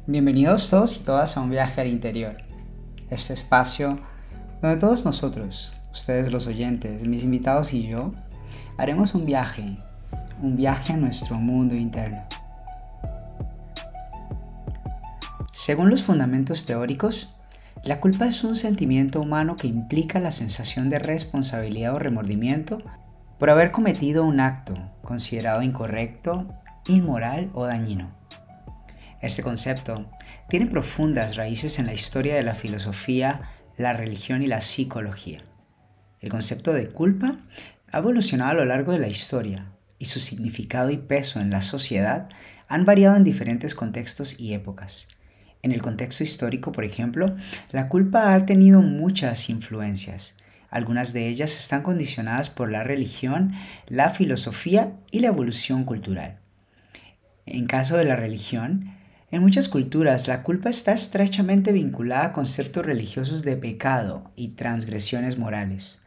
Bienvenidos todos y todas a un viaje al interior. Este espacio donde todos nosotros, ustedes los oyentes, mis invitados y yo, haremos un viaje a nuestro mundo interno. Según los fundamentos teóricos, la culpa es un sentimiento humano que implica la sensación de responsabilidad o remordimiento por haber cometido un acto considerado incorrecto, inmoral o dañino. Este concepto tiene profundas raíces en la historia de la filosofía, la religión y la psicología. El concepto de culpa ha evolucionado a lo largo de la historia y su significado y peso en la sociedad han variado en diferentes contextos y épocas. En el contexto histórico, por ejemplo, la culpa ha tenido muchas influencias. Algunas de ellas están condicionadas por la religión, la filosofía y la evolución cultural. En caso de la religión, en muchas culturas la culpa está estrechamente vinculada a conceptos religiosos de pecado y transgresiones morales.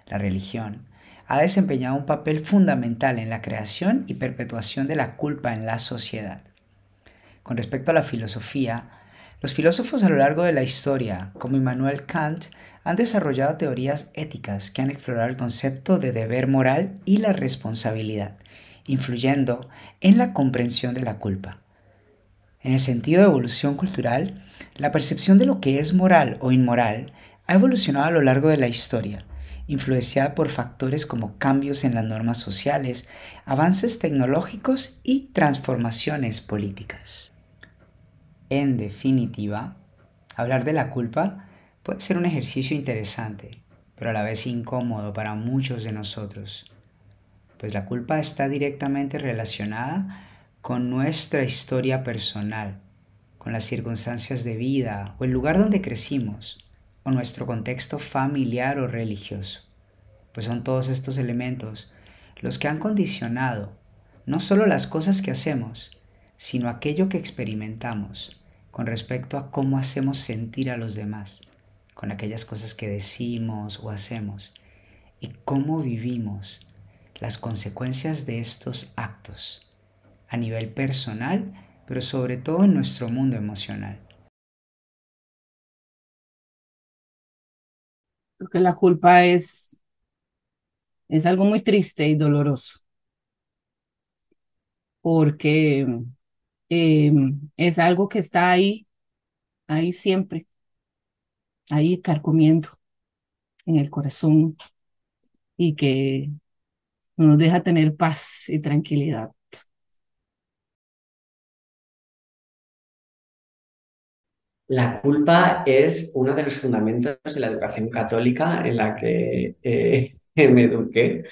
La religión ha desempeñado un papel fundamental en la creación y perpetuación de la culpa en la sociedad. Con respecto a la filosofía, los filósofos a lo largo de la historia, como Immanuel Kant, han desarrollado teorías éticas que han explorado el concepto de deber moral y la responsabilidad, influyendo en la comprensión de la culpa. En el sentido de evolución cultural, la percepción de lo que es moral o inmoral ha evolucionado a lo largo de la historia, influenciada por factores como cambios en las normas sociales, avances tecnológicos y transformaciones políticas. En definitiva, hablar de la culpa puede ser un ejercicio interesante, pero a la vez incómodo para muchos de nosotros, pues la culpa está directamente relacionada con nuestra historia personal, con las circunstancias de vida o el lugar donde crecimos, o nuestro contexto familiar o religioso, pues son todos estos elementos los que han condicionado no solo las cosas que hacemos, sino aquello que experimentamos con respecto a cómo hacemos sentir a los demás, con aquellas cosas que decimos o hacemos, y cómo vivimos las consecuencias de estos actos a nivel personal, pero sobre todo en nuestro mundo emocional. Porque la culpa es algo muy triste y doloroso, porque eh, es algo que está ahí siempre, ahí carcomiendo en el corazón y que no nos deja tener paz y tranquilidad. La culpa es uno de los fundamentos de la educación católica en la que me eduqué.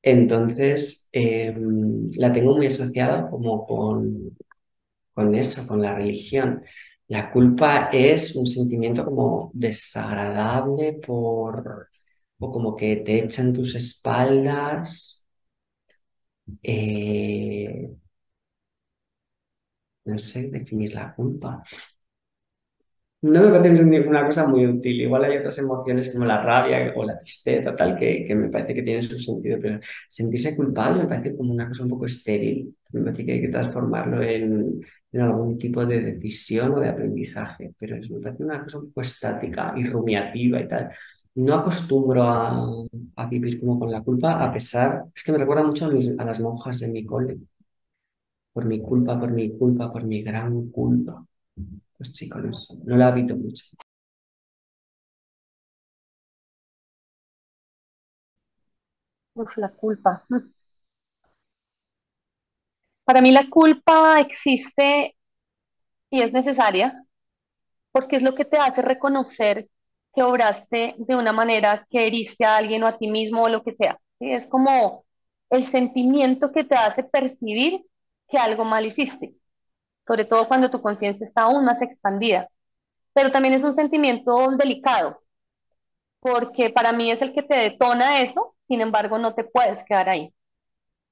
Entonces, la tengo muy asociada como con eso, con la religión. La culpa es un sentimiento como desagradable o como que te echan tus espaldas. eh, no sé definir la culpa. No me parece ninguna cosa muy útil. Igual hay otras emociones como la rabia o la tristeza, tal, que me parece que tienen su sentido, pero sentirse culpable me parece como una cosa un poco estéril. Me parece que hay que transformarlo en algún tipo de decisión o de aprendizaje, pero me parece una cosa un poco estática y rumiativa y tal. No acostumbro a vivir como con la culpa, a pesar, es que me recuerda mucho a las monjas de mi cole, por mi culpa, por mi culpa, por mi gran culpa. Pues chicos, no la habito mucho. Uf, la culpa. Para mí la culpa existe y es necesaria porque es lo que te hace reconocer que obraste de una manera que heriste a alguien o a ti mismo o lo que sea. ¿Sí? Es como el sentimiento que te hace percibir que algo mal hiciste, sobre todo cuando tu conciencia está aún más expandida. Pero también es un sentimiento delicado porque para mí es el que te detona eso, sin embargo no te puedes quedar ahí.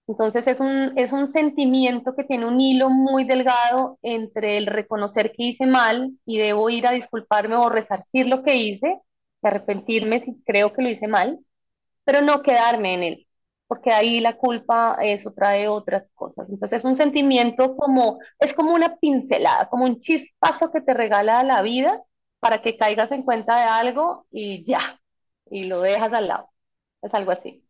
Entonces es un sentimiento que tiene un hilo muy delgado entre el reconocer que hice mal y debo ir a disculparme o resarcir lo que hice, y arrepentirme si creo que lo hice mal, pero no quedarme en él. porque ahí la culpa, eso trae otras cosas. Entonces es un sentimiento como, es como una pincelada, como un chispazo que te regala la vida para que caigas en cuenta de algo y ya, y lo dejas al lado. Es algo así.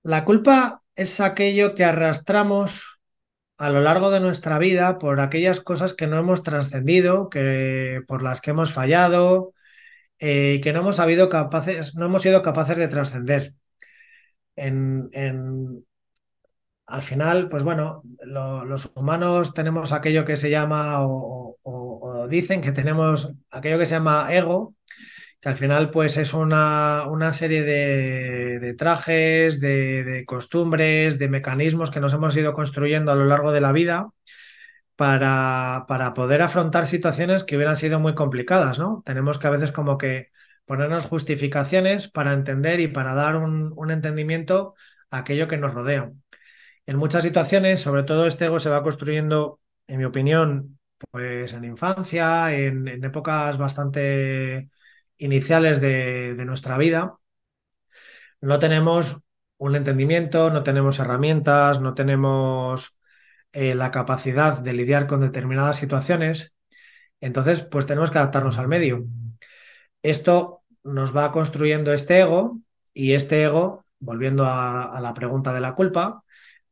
La culpa es aquello que arrastramos a lo largo de nuestra vida por aquellas cosas que no hemos trascendido, que, por las que hemos fallado, que no hemos sabido capaces, no hemos sido capaces de trascender. En, en- Al final, pues bueno, los humanos tenemos aquello que se llama, o dicen que tenemos aquello que se llama ego, que al final pues es una serie de trajes, de costumbres, de mecanismos que nos hemos ido construyendo a lo largo de la vida para poder afrontar situaciones que hubieran sido muy complicadas, ¿no? Tenemos que a veces como que ponernos justificaciones para entender y para dar un entendimiento a aquello que nos rodea. En muchas situaciones, sobre todo este ego se va construyendo, en mi opinión, pues en infancia, en épocas bastante iniciales de nuestra vida. No tenemos un entendimiento, no tenemos herramientas, no tenemos la capacidad de lidiar con determinadas situaciones. Entonces, pues tenemos que adaptarnos al medio. Esto nos va construyendo este ego y este ego, volviendo a la pregunta de la culpa,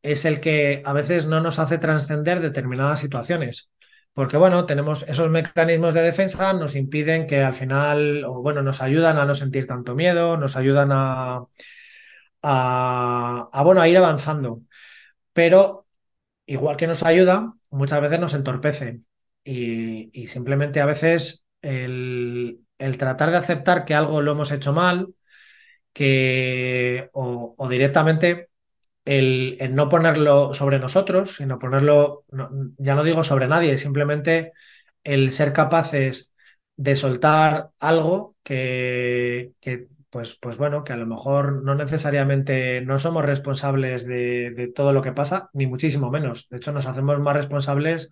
es el que a veces no nos hace trascender determinadas situaciones. Porque bueno, tenemos esos mecanismos de defensa, nos impiden que al final, o bueno, nos ayudan a no sentir tanto miedo, nos ayudan bueno, a ir avanzando. Pero igual que nos ayuda, muchas veces nos entorpece. Y simplemente a veces el tratar de aceptar que algo lo hemos hecho mal, o directamente el no ponerlo sobre nosotros, sino ponerlo, ya no digo sobre nadie, simplemente el ser capaces de soltar algo pues bueno, que a lo mejor no necesariamente no somos responsables de todo lo que pasa, ni muchísimo menos. De hecho, nos hacemos más responsables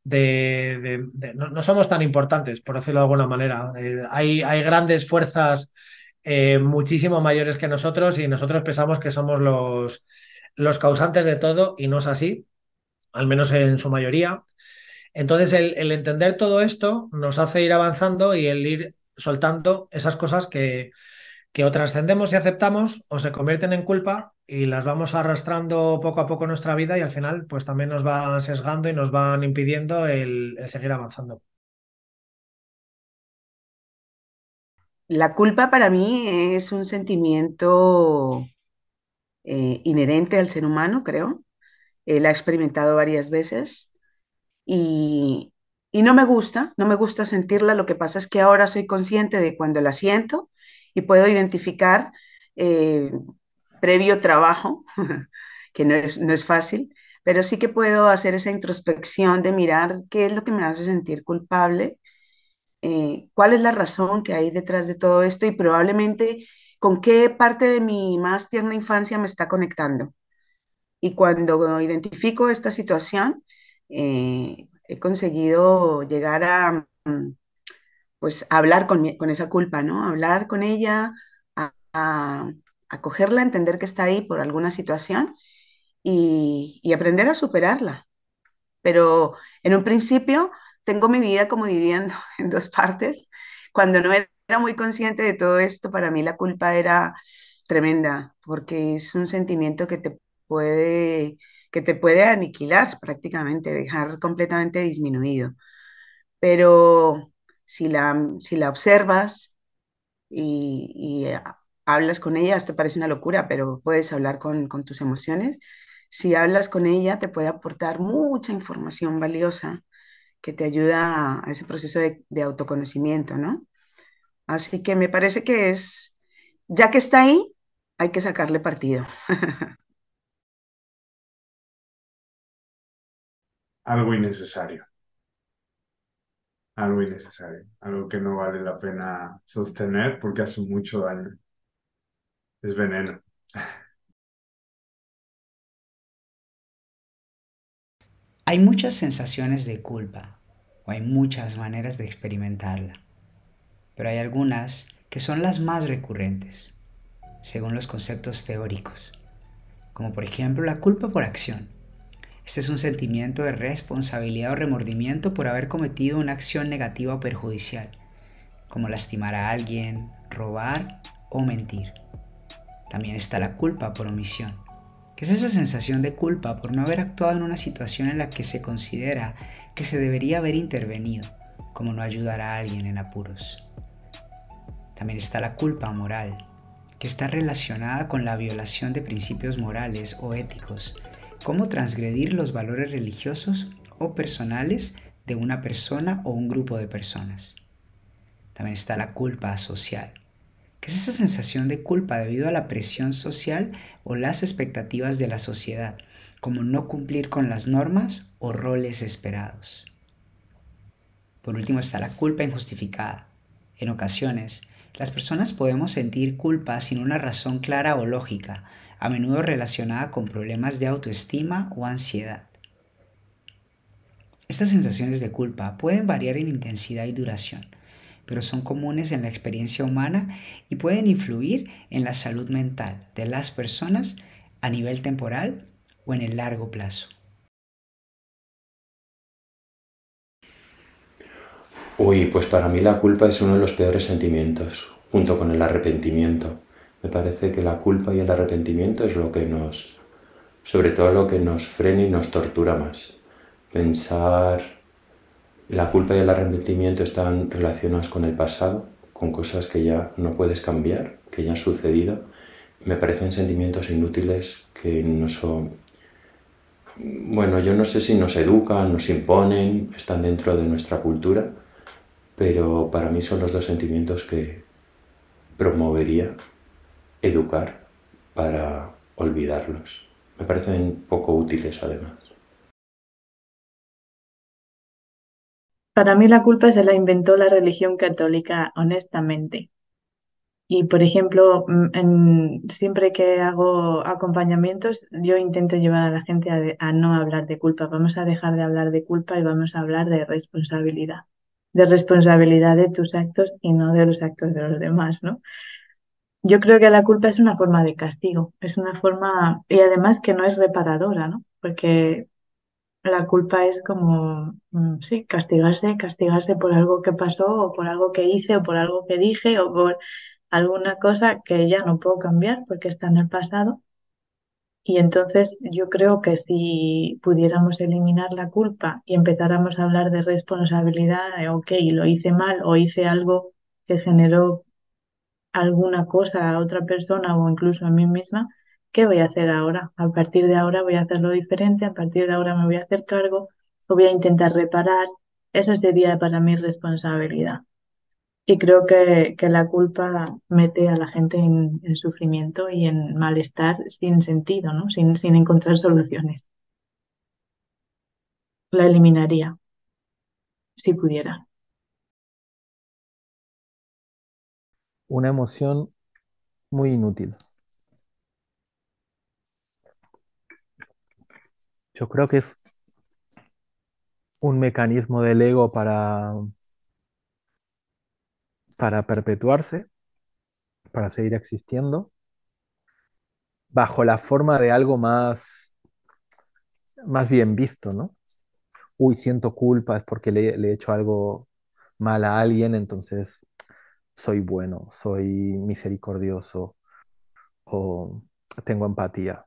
no somos tan importantes, por decirlo de alguna manera. Hay grandes fuerzas muchísimo mayores que nosotros y nosotros pensamos que somos los causantes de todo y no es así, al menos en su mayoría. Entonces, el entender todo esto nos hace ir avanzando y el ir soltando esas cosas que o trascendemos y aceptamos o se convierten en culpa y las vamos arrastrando poco a poco en nuestra vida y al final pues también nos van sesgando y nos van impidiendo el seguir avanzando. La culpa para mí es un sentimiento inherente al ser humano, creo. La he experimentado varias veces y, y no me gusta sentirla. Lo que pasa es que ahora soy consciente de cuando la siento y puedo identificar eh, previo trabajo, que no es fácil, pero sí que puedo hacer esa introspección de mirar qué es lo que me hace sentir culpable, cuál es la razón que hay detrás de todo esto y probablemente con qué parte de mi más tierna infancia me está conectando. Y cuando identifico esta situación, he conseguido llegar a, pues, a hablar con esa culpa, ¿no? Hablar con ella, a, a cogerla, entender que está ahí por alguna situación y aprender a superarla. Pero en un principio tengo mi vida como dividiendo en dos partes. Cuando no era muy consciente de todo esto, para mí la culpa era tremenda, porque es un sentimiento que te puede aniquilar prácticamente, dejar completamente disminuido. Pero si la observas y hablas con ella, esto parece una locura, pero puedes hablar con tus emociones. Si hablas con ella, te puede aportar mucha información valiosa que te ayuda a ese proceso de autoconocimiento, ¿no? Así que me parece que ya que está ahí, hay que sacarle partido. Algo innecesario, algo que no vale la pena sostener porque hace mucho daño, es veneno. Hay muchas sensaciones de culpa, o hay muchas maneras de experimentarla, pero hay algunas que son las más recurrentes. según los conceptos teóricos, como por ejemplo la culpa por acción. Este es un sentimiento de responsabilidad o remordimiento por haber cometido una acción negativa o perjudicial, como lastimar a alguien, robar o mentir. También está la culpa por omisión, que es esa sensación de culpa por no haber actuado en una situación en la que se considera que se debería haber intervenido, como no ayudar a alguien en apuros. También está la culpa moral, que está relacionada con la violación de principios morales o éticos, como transgredir los valores religiosos o personales de una persona o un grupo de personas. También está la culpa social, que es esa sensación de culpa debido a la presión social o las expectativas de la sociedad, como no cumplir con las normas o roles esperados. Por último está la culpa injustificada. En ocasiones, las personas podemos sentir culpa sin una razón clara o lógica, a menudo relacionada con problemas de autoestima o ansiedad. Estas sensaciones de culpa pueden variar en intensidad y duración, pero son comunes en la experiencia humana y pueden influir en la salud mental de las personas a nivel temporal o en el largo plazo. Uy, pues para mí la culpa es uno de los peores sentimientos, junto con el arrepentimiento. Me parece que la culpa y el arrepentimiento es lo que sobre todo lo que nos frena y nos tortura más. Pensar, la culpa y el arrepentimiento están relacionados con el pasado, con cosas que ya no puedes cambiar, que ya han sucedido. Me parecen sentimientos inútiles que no son... Bueno, yo no sé si nos educan, nos imponen, están dentro de nuestra cultura, pero para mí son los dos sentimientos que promovería educar para olvidarlos. Me parecen poco útiles además. Para mí la culpa se la inventó la religión católica, honestamente. Y, por ejemplo, siempre que hago acompañamientos, yo intento llevar a la gente a no hablar de culpa. Vamos a dejar de hablar de culpa y vamos a hablar de responsabilidad. De responsabilidad de tus actos y no de los actos de los demás, ¿no? Yo creo que la culpa es una forma de castigo, es una forma, y además que no es reparadora, ¿no? Porque la culpa es como, sí, castigarse por algo que pasó o por algo que hice o por algo que dije o por alguna cosa que ya no puedo cambiar porque está en el pasado. Y entonces yo creo que si pudiéramos eliminar la culpa y empezáramos a hablar de responsabilidad, de, ok, lo hice mal o hice algo que generó alguna cosa a otra persona o incluso a mí misma, ¿qué voy a hacer ahora? A partir de ahora voy a hacerlo diferente, a partir de ahora me voy a hacer cargo o voy a intentar reparar. Eso sería para mí responsabilidad. Y creo que la culpa mete a la gente en sufrimiento y en malestar sin sentido, ¿no? Sin encontrar soluciones. La eliminaría, si pudiera. Una emoción muy inútil. Yo creo que es un mecanismo del ego para perpetuarse, para seguir existiendo, bajo la forma de algo más bien visto, ¿no? Uy, siento culpa, es porque le he hecho algo mal a alguien, entonces soy bueno, soy misericordioso o tengo empatía.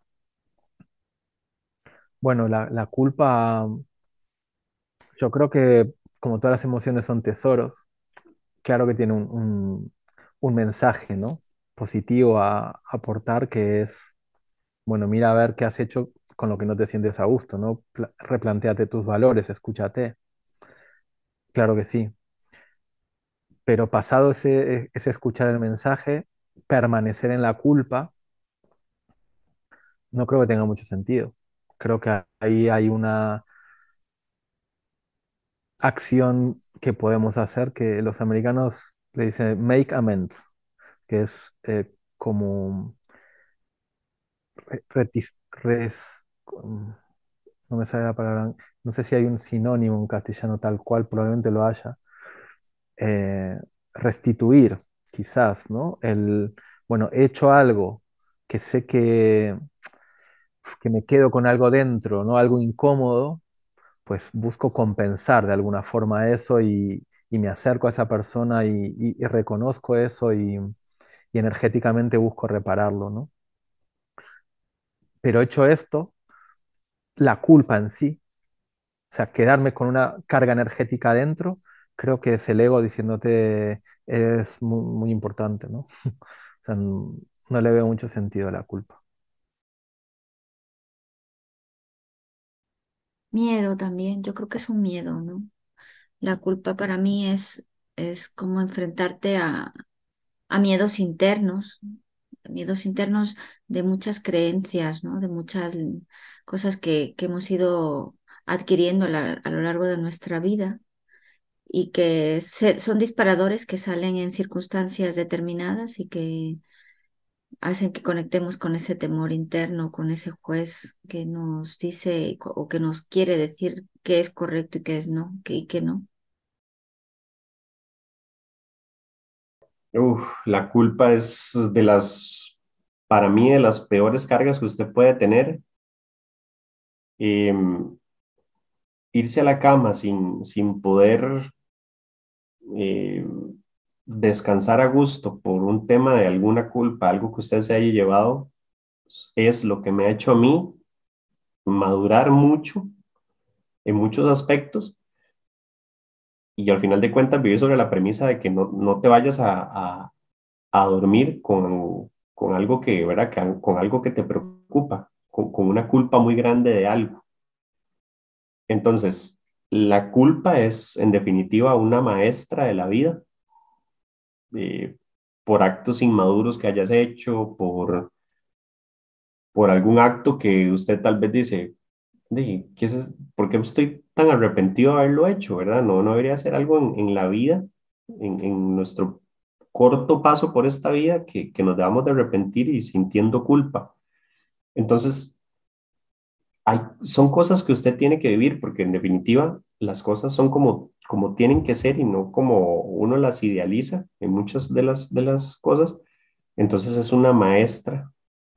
Bueno, la culpa, yo creo que como todas las emociones son tesoros, claro que tiene un mensaje, ¿no? Positivo a aportar, que es, bueno, mira a ver qué has hecho con lo que no te sientes a gusto, ¿no? Replantéate tus valores, escúchate. Claro que sí. Pero pasado ese escuchar el mensaje, permanecer en la culpa, no creo que tenga mucho sentido. Creo que ahí hay una acción que podemos hacer que los americanos le dicen make amends, que es como retis- res- mm, no me sale la palabra, no sé si hay un sinónimo en castellano tal cual, probablemente lo haya, restituir, quizás, ¿no? bueno, he hecho algo que sé que me quedo con algo dentro, ¿no? Algo incómodo, pues busco compensar de alguna forma eso y me acerco a esa persona y reconozco eso y energéticamente busco repararlo, ¿no? Pero hecho esto, la culpa en sí, o sea, quedarme con una carga energética adentro, creo que es el ego diciéndote es muy, muy importante, ¿no? O sea, no le veo mucho sentido a la culpa. Miedo también, yo creo que es un miedo, ¿no? La culpa para mí es como enfrentarte a miedos internos de muchas creencias, ¿no? De muchas cosas que hemos ido adquiriendo a lo largo de nuestra vida y que son disparadores que salen en circunstancias determinadas y que hacen que conectemos con ese temor interno, con ese juez que nos dice o que nos quiere decir qué es correcto y qué es no, y qué no. Uf, la culpa es para mí, de las peores cargas que usted puede tener. Em, Irse a la cama sin poder descansar a gusto por un tema de alguna culpa, algo que usted se haya llevado, es lo que me ha hecho a mí madurar mucho en muchos aspectos y al final de cuentas vivir sobre la premisa de que no te vayas a dormir con algo que, ¿verdad? Con algo que te preocupa, con una culpa muy grande de algo. Entonces, la culpa es, en definitiva, una maestra de la vida, eh, por actos inmaduros que hayas hecho, por algún acto que usted tal vez dice, ¿por qué estoy tan arrepentido de haberlo hecho, verdad? No debería ser algo en la vida, en nuestro corto paso por esta vida, que nos debamos de arrepentir y sintiendo culpa. Entonces, son cosas que usted tiene que vivir, porque en definitiva las cosas son como tienen que ser y no como uno las idealiza en muchas de las cosas. Entonces es una maestra,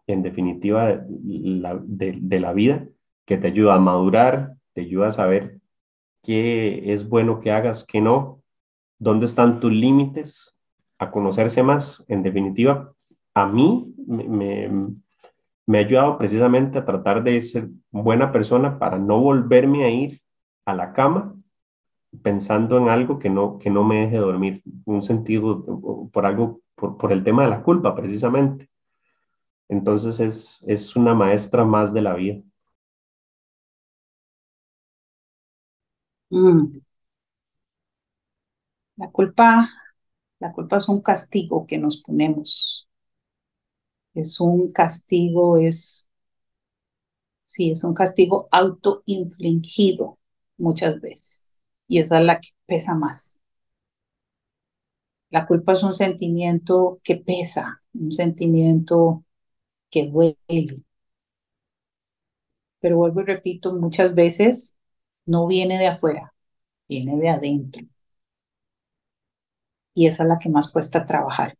en definitiva, de la vida, que te ayuda a madurar, te ayuda a saber qué es bueno que hagas, qué no, dónde están tus límites, a conocerse más. En definitiva, a mí me ha ayudado precisamente a tratar de ser buena persona para no volverme a ir a la cama pensando en algo que no me deje dormir, un sentido por algo, por el tema de la culpa precisamente. Entonces es una maestra más de la vida. Mm, La culpa, la culpa es un castigo que nos ponemos. Es un castigo, sí, es un castigo autoinfligido muchas veces. Y esa es la que pesa más. La culpa es un sentimiento que pesa, un sentimiento que duele. Pero vuelvo y repito, muchas veces no viene de afuera, viene de adentro. Y esa es la que más cuesta trabajar.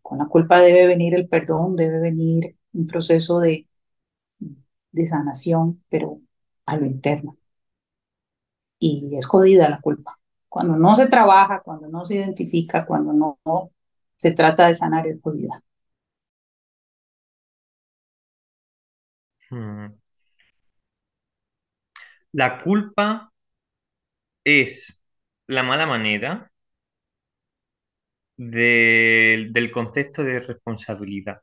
Con la culpa debe venir el perdón, debe venir un proceso de sanación, pero a lo interno. Y es jodida la culpa. Cuando no se trabaja, cuando no se identifica, cuando no se trata de sanar, es jodida. Hmm. La culpa es la mala manera del concepto de responsabilidad.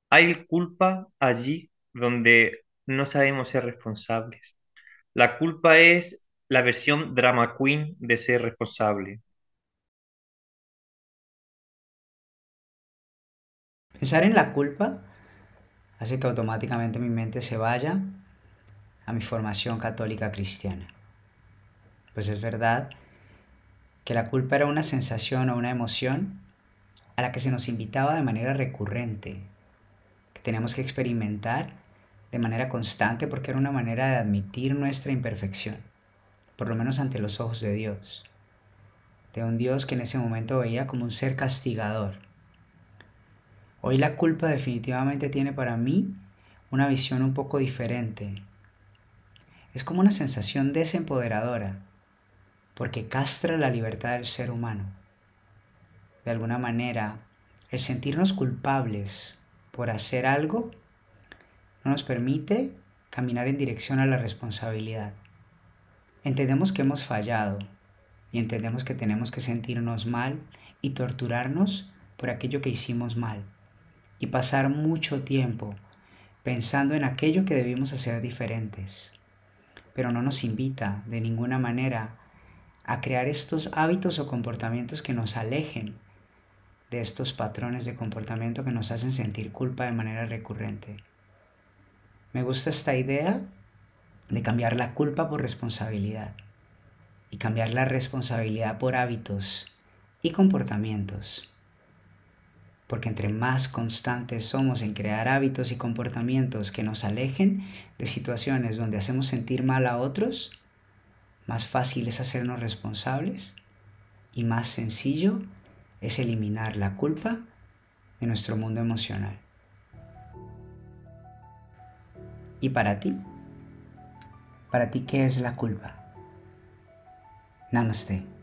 Hay culpa allí donde no sabemos ser responsables. La culpa es la versión drama queen de ser responsable. Pensar en la culpa hace que automáticamente mi mente se vaya a mi formación católica cristiana. Pues es verdad que la culpa era una sensación o una emoción a la que se nos invitaba de manera recurrente, que teníamos que experimentar de manera constante porque era una manera de admitir nuestra imperfección, por lo menos ante los ojos de Dios. de un Dios que en ese momento veía como un ser castigador. Hoy la culpa definitivamente tiene para mí una visión un poco diferente. Es como una sensación desempoderadora, porque castra la libertad del ser humano. De alguna manera, el sentirnos culpables por hacer algo no nos permite caminar en dirección a la responsabilidad. Entendemos que hemos fallado y entendemos que tenemos que sentirnos mal y torturarnos por aquello que hicimos mal y pasar mucho tiempo pensando en aquello que debimos hacer diferentes. Pero no nos invita de ninguna manera a crear estos hábitos o comportamientos que nos alejen de estos patrones de comportamiento que nos hacen sentir culpa de manera recurrente. Me gusta esta idea de cambiar la culpa por responsabilidad y cambiar la responsabilidad por hábitos y comportamientos. Porque entre más constantes somos en crear hábitos y comportamientos que nos alejen de situaciones donde hacemos sentir mal a otros, más fácil es hacernos responsables y más sencillo es eliminar la culpa de nuestro mundo emocional. ¿Y para ti? ¿Para ti qué es la culpa? Namaste.